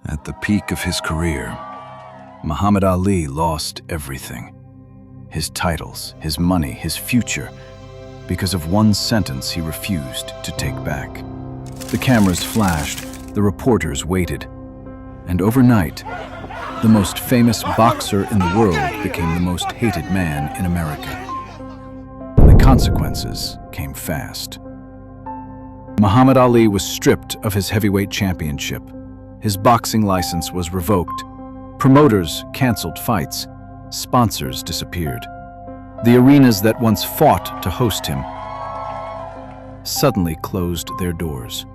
At the peak of his career, Muhammad Ali lost everything. His titles, his money, his future, because of one sentence he refused to take back. The cameras flashed, the reporters waited, and overnight, the most famous boxer in the world became the most hated man in America. And the consequences came fast. Muhammad Ali was stripped of his heavyweight championship. His boxing license was revoked. Promoters canceled fights. Sponsors disappeared. The arenas that once fought to host him suddenly closed their doors.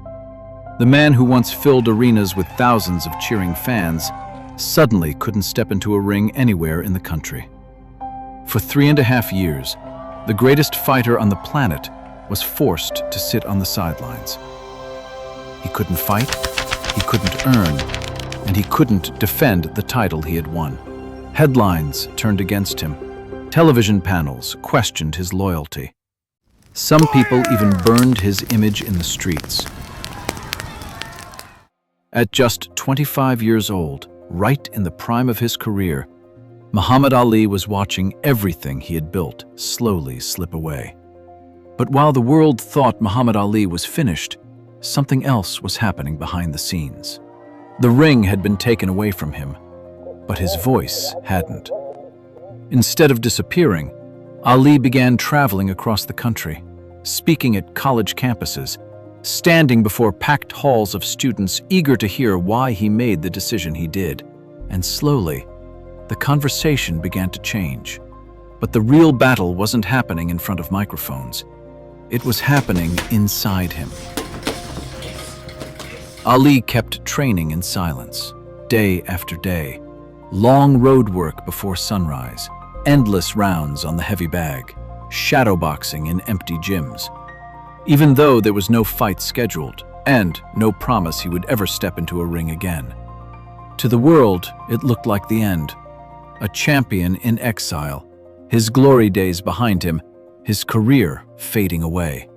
The man who once filled arenas with thousands of cheering fans suddenly couldn't step into a ring anywhere in the country. For 3.5 years, the greatest fighter on the planet was forced to sit on the sidelines. He couldn't fight, he couldn't earn, and he couldn't defend the title he had won. Headlines turned against him. Television panels questioned his loyalty. Some people even burned his image in the streets. At just 25 years old, right in the prime of his career, Muhammad Ali was watching everything he had built slowly slip away. But while the world thought Muhammad Ali was finished, something else was happening behind the scenes. The ring had been taken away from him, but his voice hadn't. Instead of disappearing, Ali began traveling across the country, speaking at college campuses, standing before packed halls of students eager to hear why he made the decision he did. And slowly, the conversation began to change. But the real battle wasn't happening in front of microphones. It was happening inside him. Ali kept training in silence, day after day. Long road work before sunrise, endless rounds on the heavy bag, shadowboxing in empty gyms. Even though there was no fight scheduled, and no promise he would ever step into a ring again. To the world, it looked like the end. A champion in exile, his glory days behind him, his career fading away.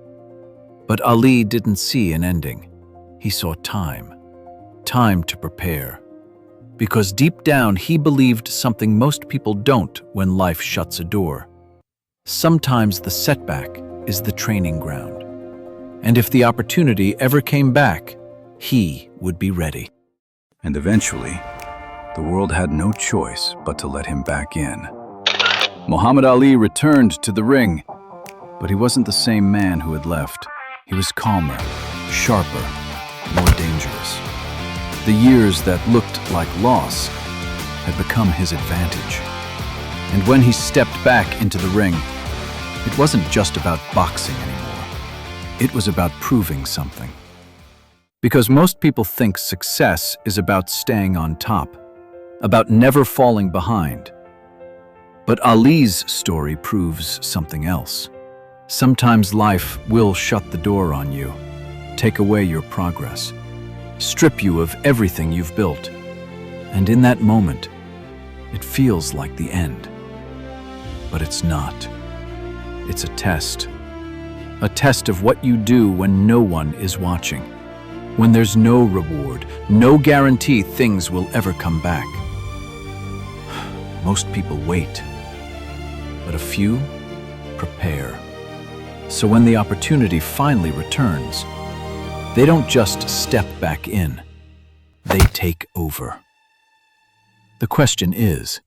But Ali didn't see an ending. He saw time. Time to prepare. Because deep down he believed something most people don't when life shuts a door. Sometimes the setback is the training ground. And if the opportunity ever came back, he would be ready. And eventually, the world had no choice but to let him back in. Muhammad Ali returned to the ring, but he wasn't the same man who had left. He was calmer, sharper, more dangerous. The years that looked like loss had become his advantage. And when he stepped back into the ring, it wasn't just about boxing anymore. It was about proving something. Because most people think success is about staying on top, about never falling behind. But Ali's story proves something else. Sometimes life will shut the door on you, take away your progress, strip you of everything you've built. And in that moment, it feels like the end. But it's not. It's a test. A test of what you do when no one is watching. When there's no reward, no guarantee things will ever come back. Most people wait, but a few prepare. So when the opportunity finally returns, they don't just step back in, they take over. The question is,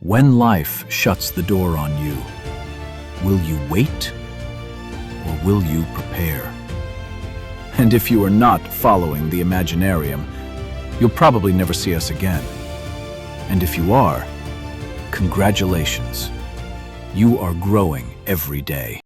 when life shuts the door on you, will you wait or will you prepare? And if you are not following the Imaginarium, you'll probably never see us again. And if you are, congratulations. You are growing every day.